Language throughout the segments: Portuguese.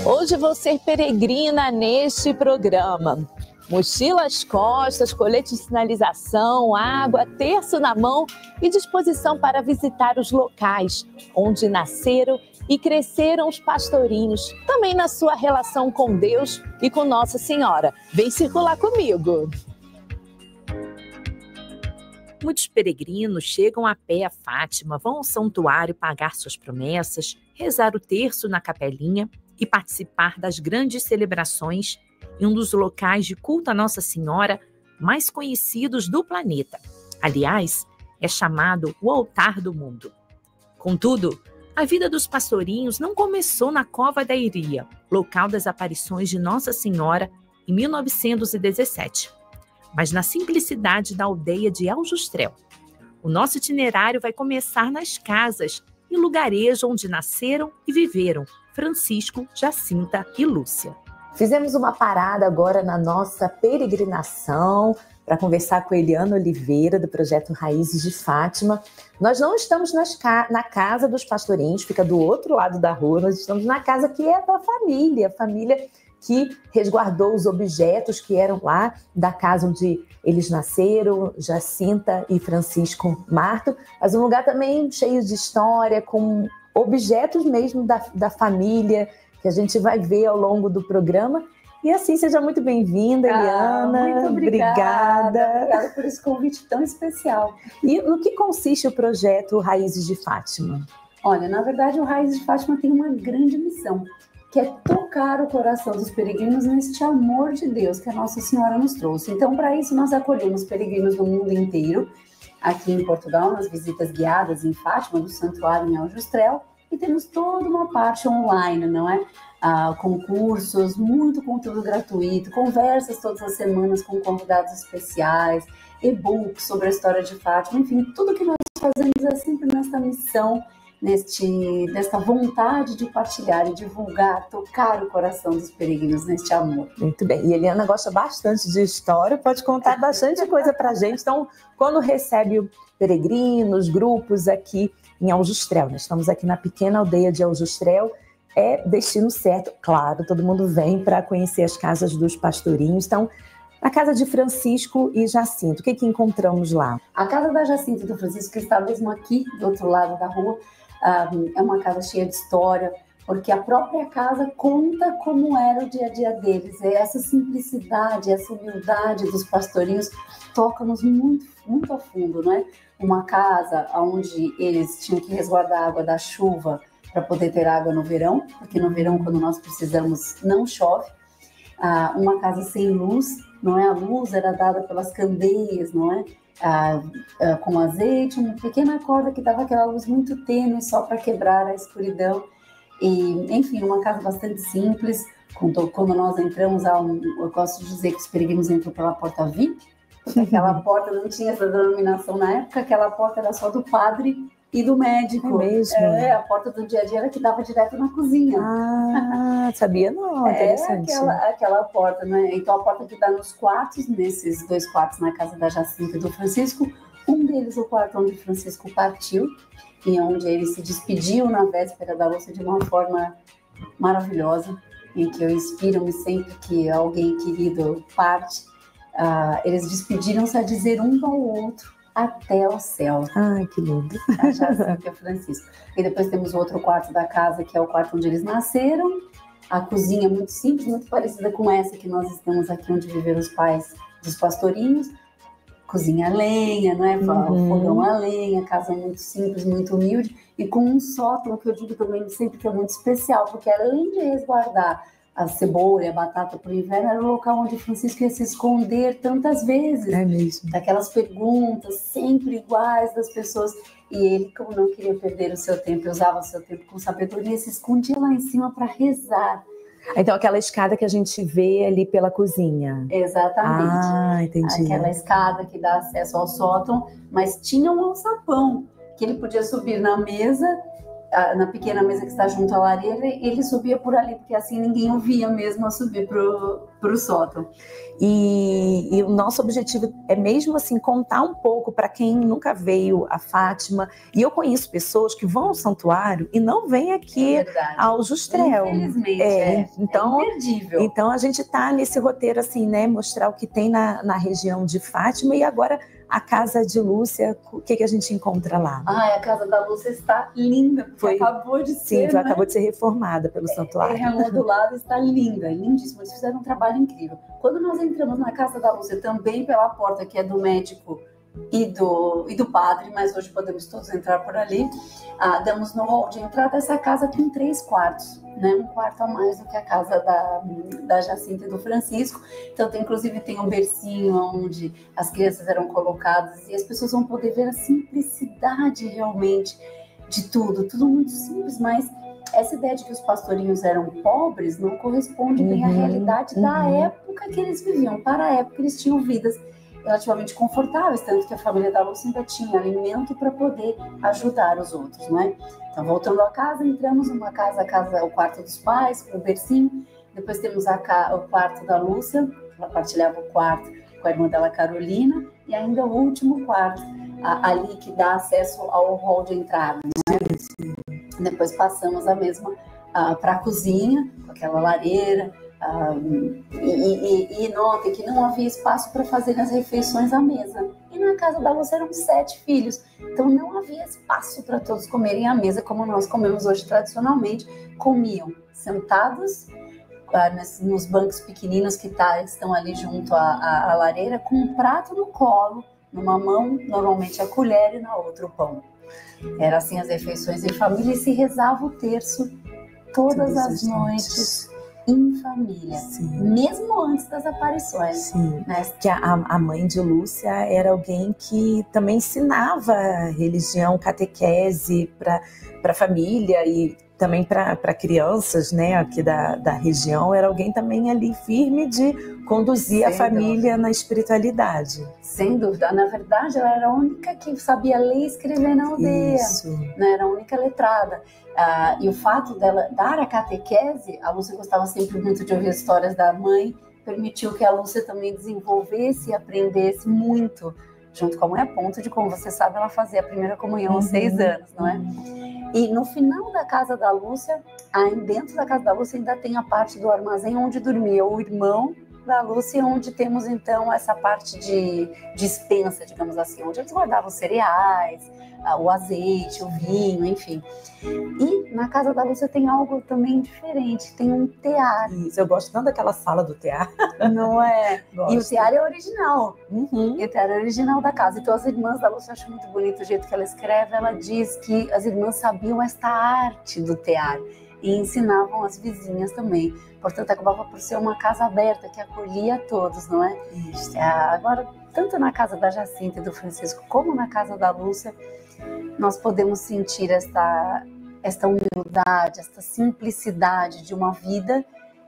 Hoje vou ser peregrina neste programa. Mochila às costas, colete de sinalização, água, terço na mão e disposição para visitar os locais onde nasceram e cresceram os pastorinhos, também na sua relação com Deus e com Nossa Senhora. Vem circular comigo! Muitos peregrinos chegam a pé a Fátima, vão ao santuário pagar suas promessas, rezar o terço na capelinha e participar das grandes celebrações em um dos locais de culto a Nossa Senhora mais conhecidos do planeta. Aliás, é chamado o altar do mundo. Contudo, a vida dos pastorinhos não começou na Cova da Iria, local das aparições de Nossa Senhora, em 1917, mas na simplicidade da aldeia de Aljustrel. O nosso itinerário vai começar nas casas e lugarejo onde nasceram e viveram Francisco, Jacinta e Lúcia. Fizemos uma parada agora na nossa peregrinação para conversar com a Eliana Oliveira, do projeto Raízes de Fátima. Nós não estamos na casa dos pastorinhos, fica do outro lado da rua, nós estamos na casa que é da família, a família que resguardou os objetos que eram lá da casa onde eles nasceram, Jacinta e Francisco Marto, mas um lugar também cheio de história, com objetos mesmo da família, que a gente vai ver ao longo do programa. E assim, seja muito bem-vinda, Eliana. Muito obrigada. Obrigada por esse convite tão especial. E no que consiste o projeto Raízes de Fátima? Olha, na verdade, o Raízes de Fátima tem uma grande missão, que é tocar o coração dos peregrinos neste amor de Deus que a Nossa Senhora nos trouxe. Então, para isso, nós acolhemos peregrinos do mundo inteiro, aqui em Portugal, nas visitas guiadas em Fátima, do Santuário em Aljustrel, e temos toda uma parte online, não é? Concursos, muito conteúdo gratuito, conversas todas as semanas com convidados especiais, e-books sobre a história de Fátima, enfim, tudo que nós fazemos é sempre nessa missão, nesta vontade de partilhar e divulgar, tocar o coração dos peregrinos neste amor. Muito bem. E a Eliana gosta bastante de história, pode contar bastante coisa para a gente. Então, quando recebe peregrinos, grupos aqui em Aljustrel, nós estamos aqui na pequena aldeia de Aljustrel, é destino certo. Claro, todo mundo vem para conhecer as casas dos pastorinhos. Então, a casa de Francisco e Jacinto, o que encontramos lá? A casa da Jacinta e do Francisco, que está mesmo aqui do outro lado da rua, é uma casa cheia de história, porque a própria casa conta como era o dia a dia deles. E essa simplicidade, essa humildade dos pastorinhos toca-nos muito, muito a fundo, né? Uma casa onde eles tinham que resguardar a água da chuva para poder ter água no verão, porque no verão, quando nós precisamos, não chove. Uma casa sem luz, não é? A luz era dada pelas candeias, não é? Com azeite, uma pequena corda que dava aquela luz muito tênue só para quebrar a escuridão. E, enfim, uma casa bastante simples. Quando nós entramos, eu gosto de dizer que os peregrinos entram pela porta VIP, porque aquela porta não tinha essa denominação na época, aquela porta era só do padre e do médico. É mesmo? A porta do dia a dia era que dava direto na cozinha. Sabia não, interessante. Aquela porta, né? Então a porta que dá nos quartos, nesses 2 quartos na casa da Jacinta e do Francisco, um deles o quarto onde o Francisco partiu, e onde ele se despediu na véspera da Lúcia de uma forma maravilhosa, em que eu inspiro-me sempre que alguém querido parte. Eles despediram-se a dizer um ao outro até o céu. Ai, que lindo. A Jacinta e o Francisco. E depois temos o outro quarto da casa, que é o quarto onde eles nasceram. A cozinha muito simples, muito parecida com essa que nós estamos aqui, onde viveram os pais dos pastorinhos. Cozinha a lenha, não é? Fogão a lenha, casa muito simples, muito humilde. E com um sótão, que eu digo também sempre que é muito especial, porque além de resguardar a cebola e a batata para o inverno, era o local onde Francisco ia se esconder tantas vezes. É mesmo. Daquelas perguntas sempre iguais das pessoas. E ele, como não queria perder o seu tempo, usava o seu tempo com sabedoria, se escondia lá em cima para rezar. Então, aquela escada que a gente vê ali pela cozinha. Exatamente. Entendi. Aquela escada que dá acesso ao sótão, mas tinha um alçapão, que ele podia subir na mesa na pequena mesa que está junto à lareira, ele subia por ali, porque assim ninguém o via mesmo a subir para o sótão. E o nosso objetivo é mesmo assim contar um pouco para quem nunca veio a Fátima. E eu conheço pessoas que vão ao santuário e não vêm aqui ao Justrel. Infelizmente, então, é imperdível. Então a gente está nesse roteiro assim, né? Mostrar o que tem na região de Fátima. E agora a casa de Lúcia, o que a gente encontra lá? A casa da Lúcia está linda, porque acabou de ser. Sim, acabou de ser reformada pelo santuário. Remodulada, está linda, lindíssima. Eles fizeram um trabalho incrível. Quando nós entramos na casa da Lúcia, também pela porta que é do médico e do padre, mas hoje podemos todos entrar por ali, damos no hall de entrada dessa casa com 3 quartos, né? Um quarto a mais do que a casa da Jacinta e do Francisco. Então, inclusive, tem um bercinho onde as crianças eram colocadas e as pessoas vão poder ver a simplicidade realmente de tudo muito simples, mas essa ideia de que os pastorinhos eram pobres não corresponde bem à realidade da época que eles viviam. Para a época, eles tinham vidas relativamente confortáveis, tanto que a família da Lúcia ainda tinha alimento para poder ajudar os outros, não é? Então, voltando à casa, entramos numa casa, o quarto dos pais, com o bercinho, depois temos o quarto da Lúcia, ela partilhava o quarto com a irmã dela, Carolina, e ainda o último quarto, ali que dá acesso ao hall de entrada, não é? Depois passamos a mesma para a cozinha, com aquela lareira, e notem que não havia espaço para fazer as refeições à mesa. E na casa da Lúcia eram 7 filhos, então não havia espaço para todos comerem à mesa como nós comemos hoje tradicionalmente. Comiam sentados nos bancos pequeninos que estão ali junto à lareira, com um prato no colo, numa mão normalmente a colher e na outra o pão. Eram assim as refeições em família e se rezava o terço todas as noites em família, mesmo antes das aparições. Sim, né? Que a mãe de Lúcia era alguém que também ensinava religião, catequese para a família e também para crianças, né, aqui da região. Era alguém também ali firme de conduzir a família na espiritualidade. Sem dúvida. Na verdade, ela era a única que sabia ler e escrever na aldeia. Isso. Né? Era a única letrada. E o fato dela dar a catequese, a Lúcia gostava sempre muito de ouvir as histórias da mãe, permitiu que a Lúcia também desenvolvesse e aprendesse muito, junto com a mãe, a ponto de, como você sabe, ela fazia a primeira comunhão aos 6 anos, não é? E no final da casa da Lúcia, dentro da casa da Lúcia ainda tem a parte do armazém onde dormia o irmão da Lúcia, onde temos então essa parte de dispensa, digamos assim, onde eles guardavam os cereais, o azeite, o vinho, enfim. E na casa da Lúcia tem algo também diferente, tem um tear. Isso, eu gosto tanto daquela sala do tear. Não é? Gosto. E o tear é original. E o tear é original da casa. Então as irmãs da Lúcia, eu acho muito bonito o jeito que ela escreve, ela diz que as irmãs sabiam esta arte do tear e ensinavam as vizinhas também. Portanto, acabava por ser uma casa aberta que acolhia a todos, não é? Isso. Agora, tanto na casa da Jacinta e do Francisco como na casa da Lúcia, nós podemos sentir esta humildade, esta simplicidade de uma vida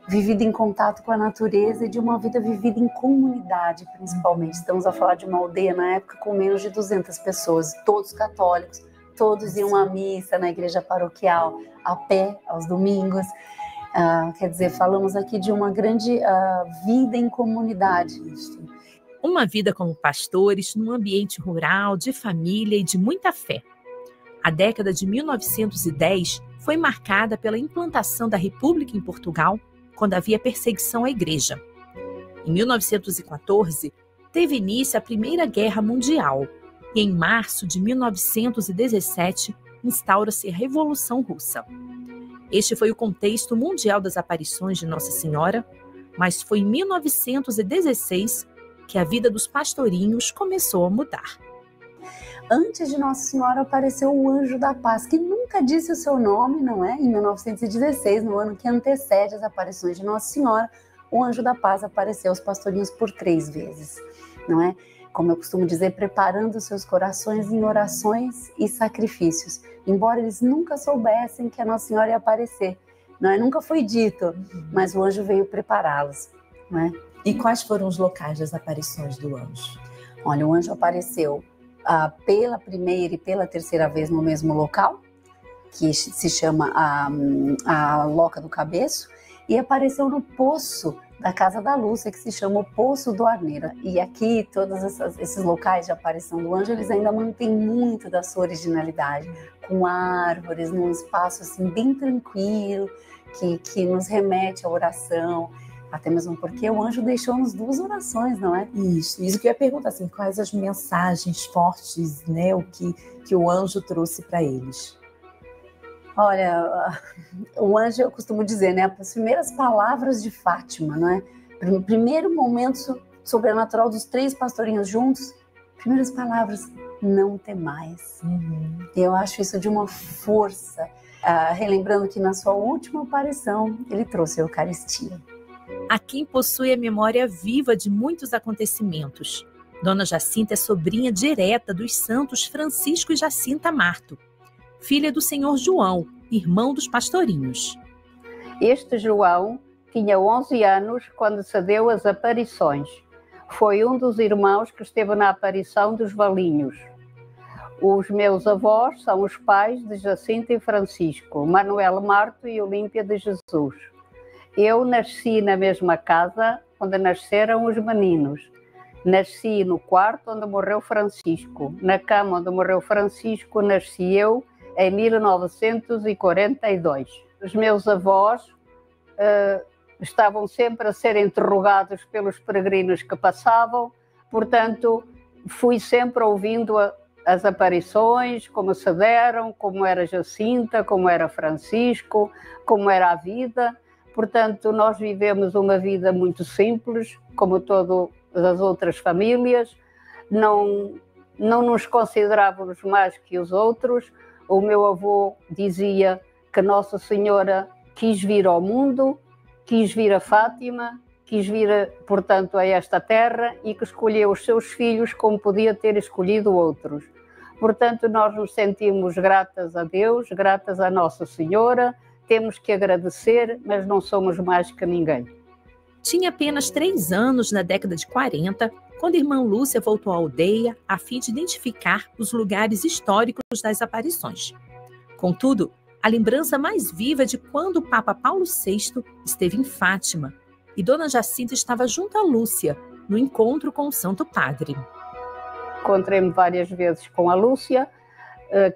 vivida em contato com a natureza e de uma vida vivida em comunidade, principalmente. Estamos a falar de uma aldeia na época com menos de 200 pessoas, todos católicos, todos iam à missa na igreja paroquial, a pé, aos domingos. Quer dizer, falamos aqui de uma grande vida em comunidade. Uma vida como pastores, num ambiente rural, de família e de muita fé. A década de 1910 foi marcada pela implantação da República em Portugal, quando havia perseguição à igreja. Em 1914, teve início a Primeira Guerra Mundial e em março de 1917 instaura-se a Revolução Russa. Este foi o contexto mundial das aparições de Nossa Senhora, mas foi em 1916 que a vida dos pastorinhos começou a mudar. Antes de Nossa Senhora apareceu o Anjo da Paz, que nunca disse o seu nome, não é? Em 1916, no ano que antecede as aparições de Nossa Senhora, o Anjo da Paz apareceu aos pastorinhos por 3 vezes, não é? Como eu costumo dizer, preparando seus corações em orações e sacrifícios, embora eles nunca soubessem que a Nossa Senhora ia aparecer, não é? Nunca foi dito, mas o anjo veio prepará-los, não é? E quais foram os locais das aparições do anjo? Olha, o anjo apareceu pela primeira e pela terceira vez no mesmo local, que se chama a Loca do Cabeço, e apareceu no poço da casa da Lúcia, que se chama o Poço do Arneiro. E aqui, todos esses locais de aparição do anjo, eles ainda mantêm muito da sua originalidade, com árvores, num espaço assim, bem tranquilo, que nos remete à oração, até mesmo porque o anjo deixou-nos 2 orações, não é? Isso que eu ia perguntar, assim, quais as mensagens fortes, né, o que o anjo trouxe para eles? Olha, o anjo, eu costumo dizer, né, as primeiras palavras de Fátima, não é? O primeiro momento sobrenatural dos 3 pastorinhos juntos, primeiras palavras, não temais. Eu acho isso de uma força, relembrando que na sua última aparição ele trouxe a Eucaristia. Há quem possui a memória viva de muitos acontecimentos. Dona Jacinta é sobrinha direta dos santos Francisco e Jacinta Marto, filha do senhor João, irmão dos pastorinhos. Este João tinha 11 anos quando se deu as aparições. Foi um dos irmãos que esteve na aparição dos Valinhos. Os meus avós são os pais de Jacinta e Francisco, Manuel Marto e Olímpia de Jesus. Eu nasci na mesma casa onde nasceram os meninos. Nasci no quarto onde morreu Francisco. Na cama onde morreu Francisco, nasci eu em 1942. Os meus avós estavam sempre a ser interrogados pelos peregrinos que passavam, portanto, fui sempre ouvindo as aparições, como se deram, como era Jacinta, como era Francisco, como era a vida. Portanto, nós vivemos uma vida muito simples, como todas as outras famílias, não nos considerávamos mais que os outros. O meu avô dizia que Nossa Senhora quis vir ao mundo, quis vir a Fátima, quis vir, portanto, a esta terra e que escolheu os seus filhos como podia ter escolhido outros. Portanto, nós nos sentimos gratas a Deus, gratas a Nossa Senhora, temos que agradecer, mas não somos mais que ninguém. Tinha apenas 3 anos na década de 40, quando a irmã Lúcia voltou à aldeia a fim de identificar os lugares históricos das aparições. Contudo, a lembrança mais viva é de quando o Papa Paulo VI esteve em Fátima e Dona Jacinta estava junto a Lúcia, no encontro com o Santo Padre. Encontrei-me várias vezes com a Lúcia,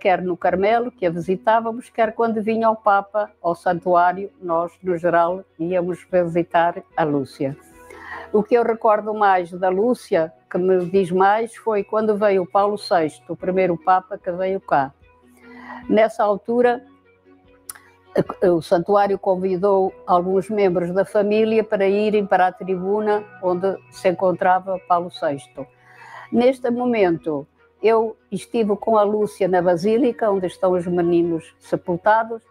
quer no Carmelo, que a visitávamos, quer quando vinha o Papa ao santuário, nós, no geral, íamos visitar a Lúcia. O que eu recordo mais da Lúcia, que me diz mais, foi quando veio o Paulo VI, o primeiro Papa que veio cá. Nessa altura, o santuário convidou alguns membros da família para irem para a tribuna onde se encontrava Paulo VI. Neste momento, eu estive com a Lúcia na Basílica, onde estão os meninos sepultados.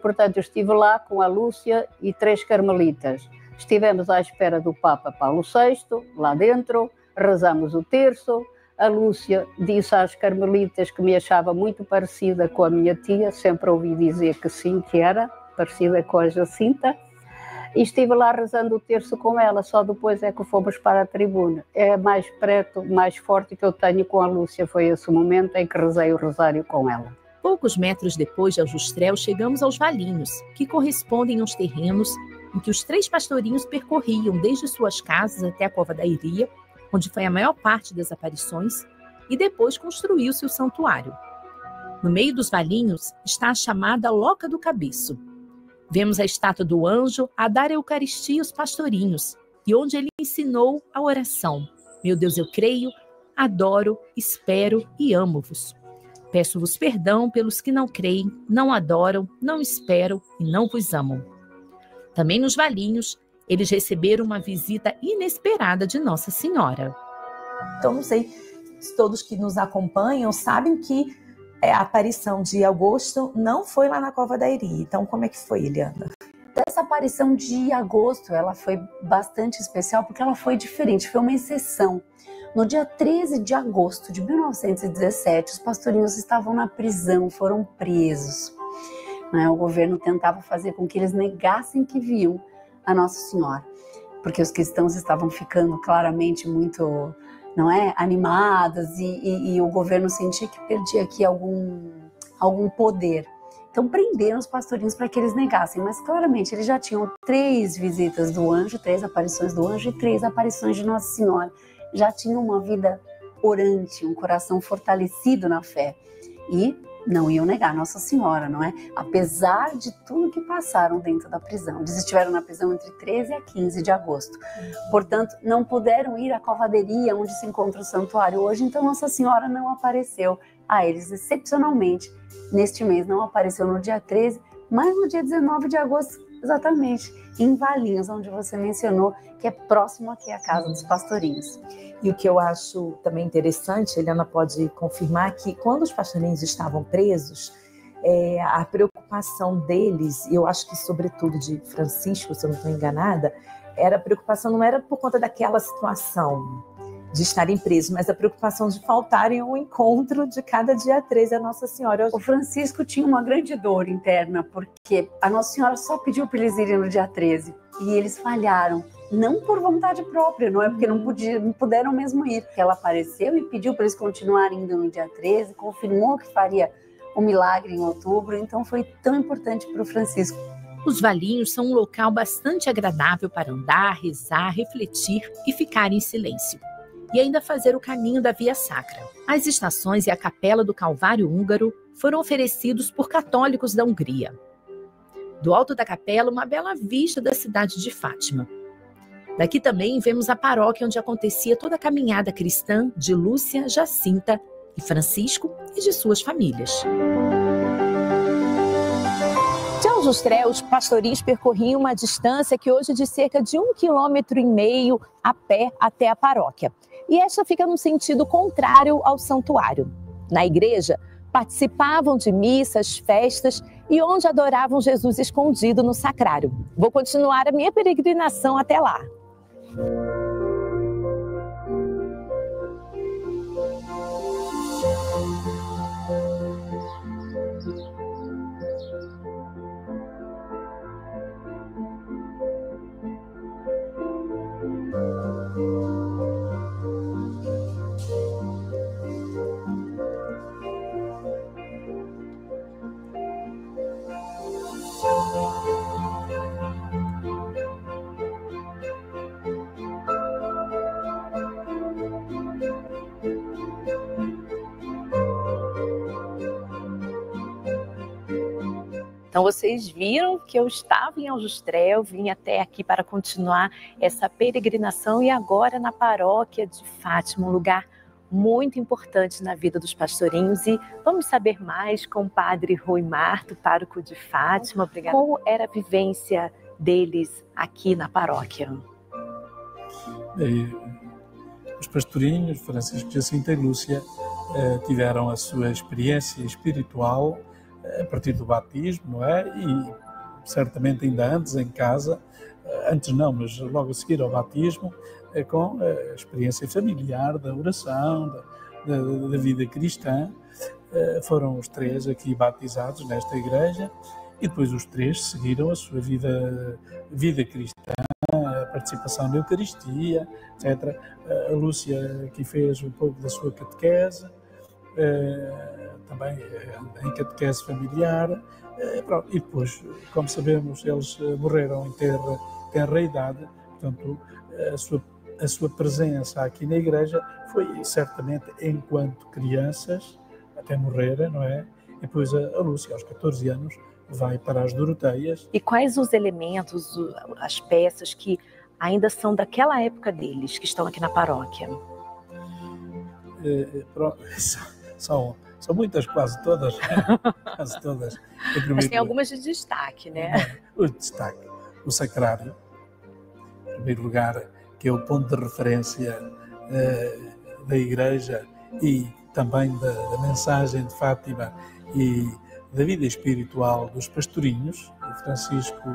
Portanto, eu estive lá com a Lúcia e 3 carmelitas. Estivemos à espera do Papa Paulo VI, lá dentro, rezamos o terço. A Lúcia disse às carmelitas que me achava muito parecida com a minha tia, sempre ouvi dizer que sim, que era parecida com a Jacinta. E estive lá rezando o terço com ela, só depois é que fomos para a tribuna. É mais perto, mais forte que eu tenho com a Lúcia, foi esse momento em que rezei o rosário com ela. Poucos metros depois de Aljustrel, chegamos aos Valinhos, que correspondem aos terrenos em que os 3 pastorinhos percorriam desde suas casas até a Cova da Iria, onde foi a maior parte das aparições, e depois construiu-se o santuário. No meio dos Valinhos está a chamada Loca do Cabeço. Vemos a estátua do anjo a dar a Eucaristia aos pastorinhos, e onde ele ensinou a oração: Meu Deus, eu creio, adoro, espero e amo-vos. Peço-vos perdão pelos que não creem, não adoram, não esperam e não vos amam. Também nos Valinhos, eles receberam uma visita inesperada de Nossa Senhora. Então, não sei se todos que nos acompanham sabem que a aparição de Agosto não foi lá na Cova da Iria. Então, como é que foi, Eliana? Essa aparição de Agosto, ela foi bastante especial porque ela foi diferente, foi uma exceção. No dia 13 de agosto de 1917, os pastorinhos estavam na prisão, foram presos. O governo tentava fazer com que eles negassem que viam a Nossa Senhora, porque os cristãos estavam ficando claramente muito, animados e o governo sentia que perdia aqui algum poder. Então prenderam os pastorinhos para que eles negassem, mas claramente eles já tinham 3 visitas do anjo, 3 aparições do anjo e 3 aparições de Nossa Senhora. Já tinham uma vida orante, um coração fortalecido na fé e não iam negar Nossa Senhora, não é? Apesar de tudo que passaram dentro da prisão. Eles estiveram na prisão entre 13 a 15 de agosto. Portanto, não puderam ir à covaderia onde se encontra o santuário hoje, então Nossa Senhora não apareceu a eles, excepcionalmente. Neste mês não apareceu no dia 13, mas no dia 19 de agosto, exatamente, em Valinhos, onde você mencionou, que é próximo aqui à casa dos pastorinhos. E o que eu acho também interessante, Eliana pode confirmar, que quando os pastorinhos estavam presos, a preocupação deles, e eu acho que sobretudo de Francisco, se eu não estou enganada, a preocupação não era por conta daquela situação de estarem presos, mas a preocupação de faltarem ao encontro de cada dia 13 a Nossa Senhora. O Francisco tinha uma grande dor interna, porque a Nossa Senhora só pediu para eles irem no dia 13, e eles falharam. Não por vontade própria, não é porque não puderam mesmo ir. Ela apareceu e pediu para eles continuarem indo no dia 13, confirmou que faria o milagre em outubro, então foi tão importante para o Francisco. Os Valinhos são um local bastante agradável para andar, rezar, refletir e ficar em silêncio. E ainda fazer o caminho da Via Sacra. As estações e a Capela do Calvário Húngaro foram oferecidos por católicos da Hungria. Do alto da capela, uma bela vista da cidade de Fátima. Daqui também vemos a paróquia onde acontecia toda a caminhada cristã de Lúcia, Jacinta e Francisco e de suas famílias. De Aljustrel, os pastorinhos percorriam uma distância que hoje é de cerca de 1,5 km a pé até a paróquia. E esta fica no sentido contrário ao santuário. Na igreja, participavam de missas, festas e onde adoravam Jesus escondido no sacrário. Vou continuar a minha peregrinação até lá. Então vocês viram que eu estava em Aljustrel, vim até aqui para continuar essa peregrinação e agora na paróquia de Fátima, um lugar muito importante na vida dos pastorinhos. E vamos saber mais com o padre Rui Marto, pároco de Fátima. Obrigada. Qual era a vivência deles aqui na paróquia? Os pastorinhos, Francisco, Jacinta e Lúcia, tiveram a sua experiência espiritual a partir do batismo, não é? E certamente ainda antes em casa, antes não, mas logo a seguir ao batismo, com a experiência familiar, da oração, da vida cristã. Foram os 3 aqui batizados nesta igreja e depois os 3 seguiram a sua vida cristã, a participação na Eucaristia, etc. A Lúcia aqui fez um pouco da sua catequese, também em catequese familiar, e depois, como sabemos, eles morreram em tenra idade, portanto, a sua presença aqui na igreja foi certamente enquanto crianças, até morrerem, não é? E depois a Lúcia, aos 14 anos, vai para as Doroteias. E quais os elementos, as peças que ainda são daquela época deles, que estão aqui na paróquia? São muitas, quase todas. Quase todas. Mas tem algumas de destaque, né? O destaque, o sacrário, em primeiro lugar, que é o ponto de referência da igreja e também da mensagem de Fátima e da vida espiritual dos pastorinhos. O Francisco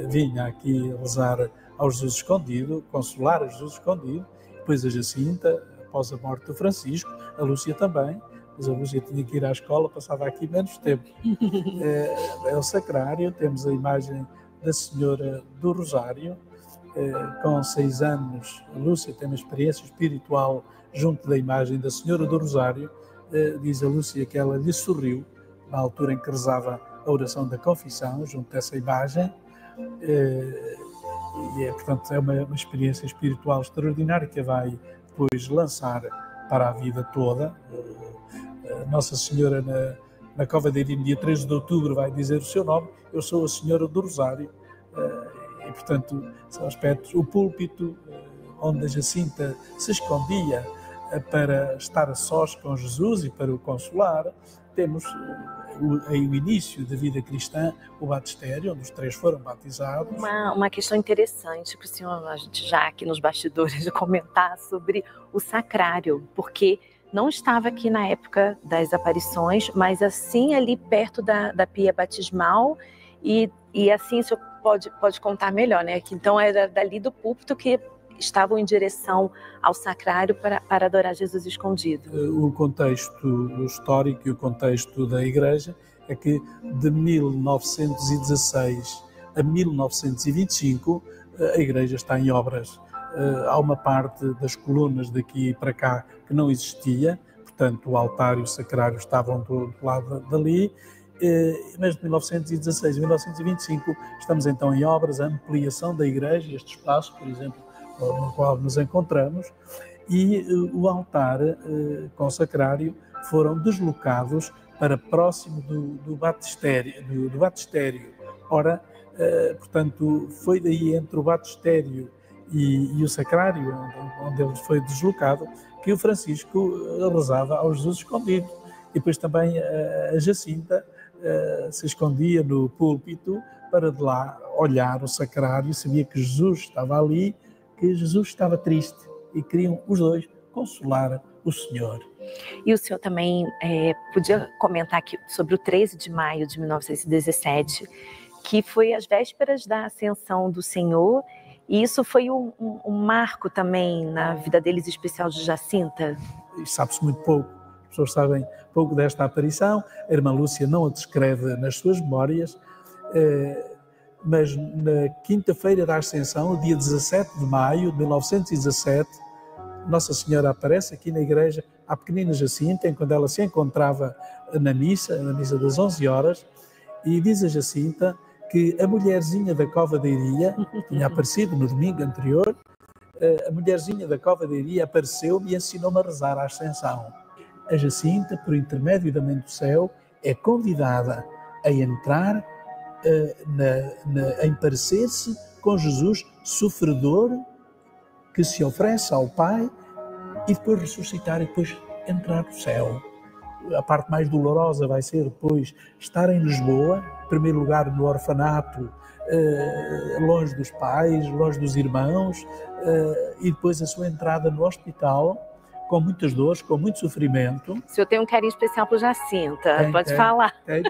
vinha aqui rezar ao Jesus escondido, consolar a Jesus escondido, depois a Jacinta, após a morte do Francisco, a Lúcia também, mas a Lúcia tinha que ir à escola, passava aqui menos tempo. É o sacrário, temos a imagem da Senhora do Rosário, com 6 anos, a Lúcia tem uma experiência espiritual junto da imagem da Senhora do Rosário. Diz a Lúcia que ela lhe sorriu, na altura em que rezava a oração da confissão, junto dessa imagem, e portanto, é uma experiência espiritual extraordinária que a vai depois lançar para a vida toda. Nossa Senhora, na Cova de Irim, dia 13 de outubro, vai dizer o seu nome: eu sou a Senhora do Rosário. E, portanto, são aspectos. O púlpito, onde a Jacinta se escondia para estar a sós com Jesus e para o consolar. Temos o início da vida cristã, o batistério, onde os 3 foram batizados. Uma questão interessante que o senhor, a gente já aqui nos bastidores, de comentar sobre o sacrário, porque não estava aqui na época das aparições, mas assim ali perto da pia batismal, e assim o senhor pode contar melhor, né? Que então era dali do púlpito que estavam em direção ao sacrário para adorar Jesus escondido. O contexto histórico e o contexto da Igreja é que de 1916 a 1925 a Igreja está em obras. Há uma parte das colunas daqui para cá que não existia, portanto o altar e o sacrário estavam do lado dali, mas de 1916 a 1925 estamos então em obras, a ampliação da Igreja, este espaço, por exemplo, no qual nos encontramos, e o altar com o sacrário foram deslocados para próximo do batistério. Ora, portanto, foi daí entre o batistério e o sacrário, onde ele foi deslocado, que o Francisco rezava ao Jesus escondido. E depois também a Jacinta se escondia no púlpito para de lá olhar o sacrário, sabia que Jesus estava ali, que Jesus estava triste e queriam os dois consolar o Senhor. E o senhor também podia comentar aqui sobre o 13 de maio de 1917, que foi as vésperas da ascensão do Senhor, e isso foi um marco também na vida deles, especial de Jacinta? Sabe-se muito pouco, as pessoas sabem pouco desta aparição, a irmã Lúcia não a descreve nas suas memórias, mas na quinta-feira da Ascensão, dia 17 de maio de 1917, Nossa Senhora aparece aqui na igreja à pequenina Jacinta, enquanto ela se encontrava na missa das 11 horas, e diz a Jacinta que a mulherzinha da Cova da Iria, que tinha aparecido no domingo anterior, a mulherzinha da Cova da Iria apareceu-me e ensinou-me a rezar a Ascensão. A Jacinta, por intermédio da Mãe do Céu, é convidada a entrar em parecer-se com Jesus sofredor, que se oferece ao Pai e depois ressuscitar e depois entrar no céu. A parte mais dolorosa vai ser depois estar em Lisboa, em primeiro lugar no orfanato, longe dos pais, longe dos irmãos, e depois a sua entrada no hospital, com muitas dores, com muito sofrimento. O senhor tem um carinho especial por Jacinta, pode falar. Tem.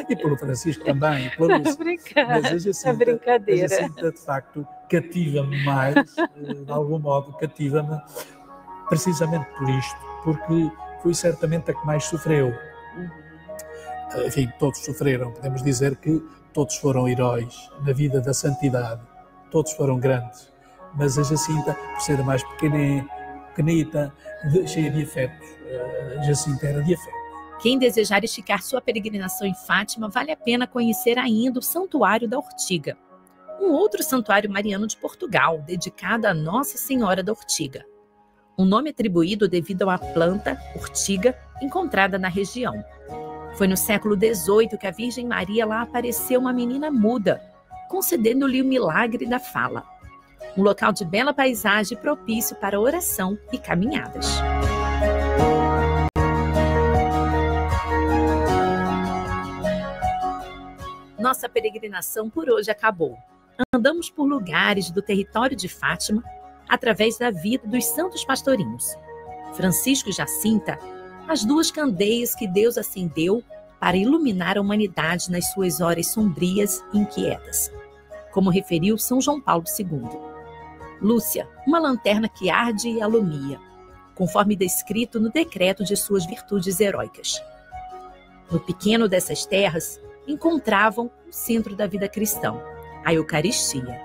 E pelo Francisco também, pela Lúcia. Mas a Jacinta, é brincadeira. A Jacinta, de facto, cativa-me mais, de algum modo, cativa-me, precisamente por isto, porque foi certamente a que mais sofreu. Enfim, todos sofreram, podemos dizer que todos foram heróis na vida da santidade, todos foram grandes, mas a Jacinta, por ser a mais pequenita, cheia de afetos, a Jacinta era de afetos. Quem desejar esticar sua peregrinação em Fátima, vale a pena conhecer ainda o Santuário da Ortiga, um outro santuário mariano de Portugal, dedicado a Nossa Senhora da Ortiga. Um nome atribuído devido a uma planta, ortiga, encontrada na região. Foi no século XVIII que a Virgem Maria lá apareceu uma menina muda, concedendo-lhe o milagre da fala. Um local de bela paisagem propício para oração e caminhadas. Nossa peregrinação por hoje acabou. Andamos por lugares do território de Fátima através da vida dos santos pastorinhos. Francisco e Jacinta, as duas candeias que Deus acendeu para iluminar a humanidade nas suas horas sombrias e inquietas, como referiu São João Paulo II. Lúcia, uma lanterna que arde e alumia, conforme descrito no decreto de suas virtudes heróicas. No pequeno dessas terras, encontravam o centro da vida cristã, a Eucaristia.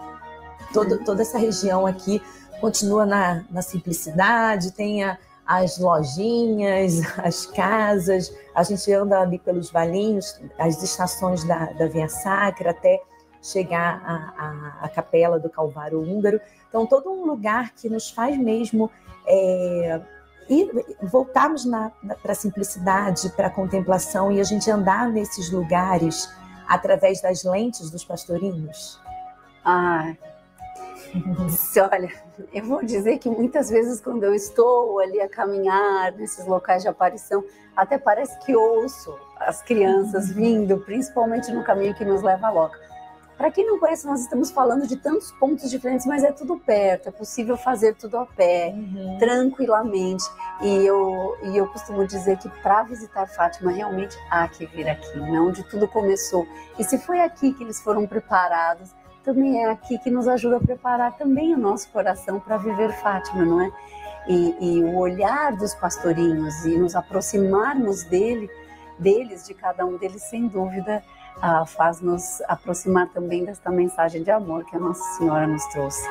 Toda essa região aqui continua na simplicidade, tem as lojinhas, as casas, A gente anda ali pelos valinhos, as estações da Via Sacra, até chegar à Capela do Calvário Húngaro. Então, todo um lugar que nos faz mesmo e voltarmos para a simplicidade, para a contemplação, e a gente andar nesses lugares através das lentes dos pastorinhos. Olha, eu vou dizer que muitas vezes quando eu estou ali a caminhar nesses locais de aparição, até parece que ouço as crianças vindo, principalmente no caminho que nos leva a Loca. Para quem não conhece, nós estamos falando de tantos pontos diferentes, mas é tudo perto, é possível fazer tudo a pé, tranquilamente. E eu costumo dizer que para visitar Fátima, realmente há que vir aqui, né? Onde tudo começou. E se foi aqui que eles foram preparados, também é aqui que nos ajuda a preparar também o nosso coração para viver Fátima, não é? E o olhar dos pastorinhos e nos aproximarmos deles, de cada um deles, sem dúvida, faz nos aproximar também desta mensagem de amor que a Nossa Senhora nos trouxe.